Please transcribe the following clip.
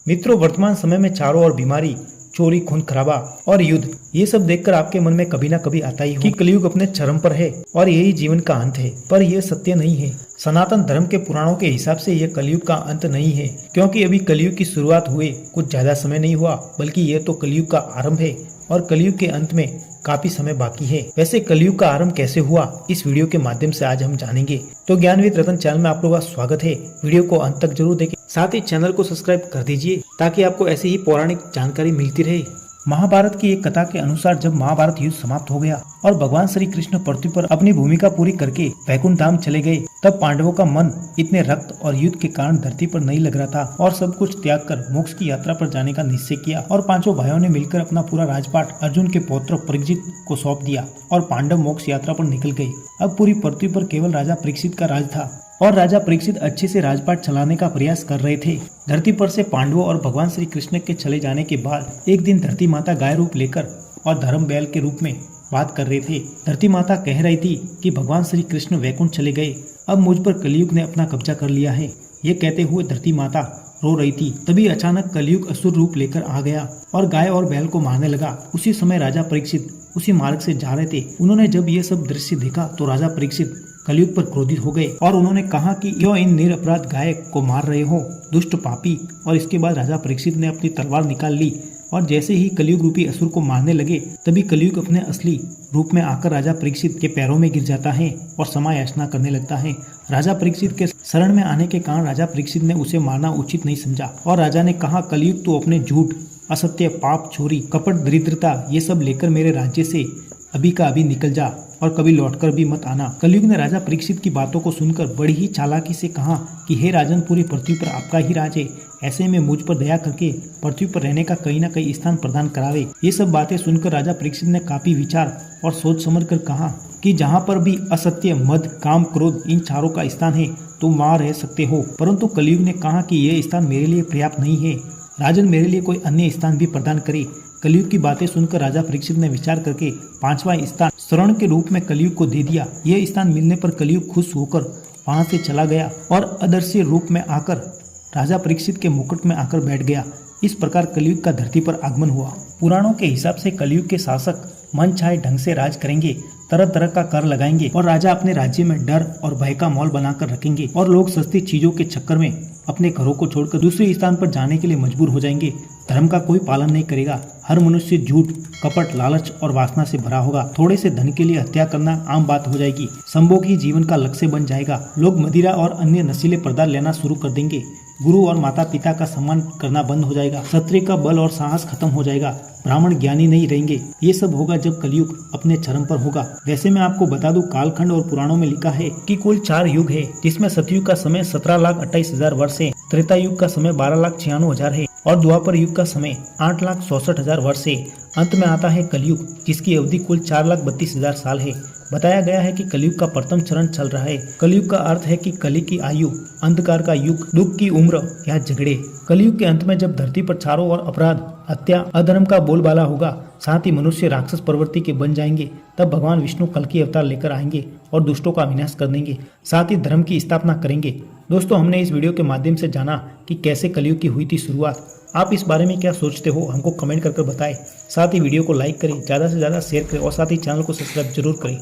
मित्रों, वर्तमान समय में चारों ओर बीमारी, चोरी, खून खराबा और युद्ध, ये सब देखकर आपके मन में कभी ना कभी आता ही हो कि कलयुग अपने चरम पर है और यही जीवन का अंत है। पर यह सत्य नहीं है। सनातन धर्म के पुराणों के हिसाब से यह कलयुग का अंत नहीं है, क्योंकि अभी कलयुग की शुरुआत हुए कुछ ज्यादा समय नहीं हुआ, बल्कि यह तो कलयुग का आरंभ है और कलयुग के अंत में काफी समय बाकी है। वैसे कलयुग का आरंभ कैसे हुआ, इस वीडियो के माध्यम से आज हम जानेंगे। तो ज्ञानविद रतन चैनल में आप लोगों का स्वागत है। वीडियो को अंत तक जरूर देखें, साथ ही चैनल को सब्सक्राइब कर दीजिए ताकि आपको ऐसी ही पौराणिक जानकारी मिलती रहे। महाभारत की एक कथा के अनुसार जब महाभारत युद्ध समाप्त हो गया और भगवान श्री कृष्ण पृथ्वी पर अपनी भूमिका पूरी करके वैकुंठ धाम चले गए, तब पांडवों का मन इतने रक्त और युद्ध के कारण धरती पर नहीं लग रहा था और सब कुछ त्याग कर मोक्ष की यात्रा पर जाने का निश्चय किया। और पांचों भाइयों ने मिलकर अपना पूरा राजपाट अर्जुन के पौत्र परीक्षित को सौंप दिया और पांडव मोक्ष यात्रा पर निकल गए। अब पूरी पृथ्वी पर केवल राजा परीक्षित का राज था और राजा परीक्षित अच्छे से राजपाट चलाने का प्रयास कर रहे थे। धरती पर से पांडवों और भगवान श्री कृष्ण के चले जाने के बाद एक दिन धरती माता गाय रूप लेकर और धर्म बैल के रूप में बात कर रहे थे। धरती माता कह रही थी कि भगवान श्री कृष्ण वैकुंठ चले गए, अब मुझ पर कलयुग ने अपना कब्जा कर लिया है। ये कहते हुए धरती माता रो रही थी। तभी अचानक कलयुग असुर रूप लेकर आ गया और गाय और बैल को मारने लगा। उसी समय राजा परीक्षित उसी मार्ग से जा रहे थे। उन्होंने जब ये सब दृश्य देखा तो राजा परीक्षित कलयुग पर क्रोधित हो गए और उन्होंने कहा कि क्यों इन निरपराध गाय को मार रहे हो, दुष्ट पापी। और इसके बाद राजा परीक्षित ने अपनी तलवार निकाल ली और जैसे ही कलयुग रूपी असुर को मारने लगे, तभी कलयुग अपने असली रूप में आकर राजा परीक्षित के पैरों में गिर जाता है और क्षमा याचना करने लगता है। राजा परीक्षित के शरण में आने के कारण राजा परीक्षित ने उसे मारना उचित नहीं समझा और राजा ने कहा, कलयुग तो अपने झूठ, असत्य, पाप, चोरी, कपट, दरिद्रता ये सब लेकर मेरे राज्य से अभी का अभी निकल जा और कभी लौटकर भी मत आना। कलयुग ने राजा परीक्षित की बातों को सुनकर बड़ी ही चालाकी से कहा कि हे राजन, पूरी पृथ्वी पर आपका ही राज है, ऐसे में मुझ पर दया करके पृथ्वी पर रहने का कहीं ना कहीं स्थान प्रदान करावे। ये सब बातें सुनकर राजा परीक्षित ने काफी विचार और सोच समझ कर कहा कि जहाँ पर भी असत्य, मद, काम, क्रोध इन चारों का स्थान है तुम वहाँ रह सकते हो। परंतु कलयुग ने कहा कि यह स्थान मेरे लिए पर्याप्त नहीं है, राजन मेरे लिए कोई अन्य स्थान भी प्रदान करे। कलयुग की बातें सुनकर राजा परीक्षित ने विचार करके 5वां स्थान शरण के रूप में कलयुग को दे दिया। यह स्थान मिलने पर कलयुग खुश होकर वहां से चला गया और अदृश्य रूप में आकर राजा परीक्षित के मुकुट में आकर बैठ गया। इस प्रकार कलयुग का धरती पर आगमन हुआ। पुराणों के हिसाब से कलयुग के शासक मन चाहे ढंग से राज करेंगे, तरह तरह का कर लगाएंगे और राजा अपने राज्य में डर और भय का माहौल बनाकर रखेंगे और लोग सस्ती चीजों के चक्कर में अपने घरों को छोड़कर दूसरे स्थान पर जाने के लिए मजबूर हो जाएंगे। धर्म का कोई पालन नहीं करेगा। हर मनुष्य झूठ, कपट, लालच और वासना से भरा होगा। थोड़े से धन के लिए हत्या करना आम बात हो जाएगी। संभोग ही जीवन का लक्ष्य बन जाएगा। लोग मदिरा और अन्य नशीले पदार्थ लेना शुरू कर देंगे। गुरु और माता पिता का सम्मान करना बंद हो जाएगा। क्षत्रिय का बल और साहस खत्म हो जाएगा। ब्राह्मण ज्ञानी नहीं रहेंगे। ये सब होगा जब कलयुग अपने चरम पर होगा। वैसे मैं आपको बता दूं, कालखंड और पुराणों में लिखा है कि कुल 4 युग है, जिसमें सतयुग का समय 17,28,000 वर्ष है, त्रेता युग का समय 12,96,000 है और द्वापर युग का समय 8,64,000 वर्ष है। अंत में आता है कलयुग, जिसकी अवधि कुल 4,32,000 साल है। बताया गया है कि कलयुग का प्रथम चरण चल रहा है। कलयुग का अर्थ है कि कली की आयु, अंधकार का युग, दुख की उम्र या झगड़े। कलयुग के अंत में जब धरती पर चारों ओर अपराध, हत्या, अधर्म का बोलबाला होगा, साथ ही मनुष्य राक्षस प्रवृत्ति के बन जाएंगे, तब भगवान विष्णु कल की अवतार लेकर आएंगे और दुष्टों का विनाश कर देंगे, साथ ही धर्म की स्थापना करेंगे। दोस्तों, हमने इस वीडियो के माध्यम से जाना कि कैसे कलयुग की हुई थी शुरुआत। आप इस बारे में क्या सोचते हो, हमको कमेंट करके बताएं। साथ ही वीडियो को लाइक करें, ज़्यादा से ज़्यादा शेयर करें और साथ ही चैनल को सब्सक्राइब जरूर करें।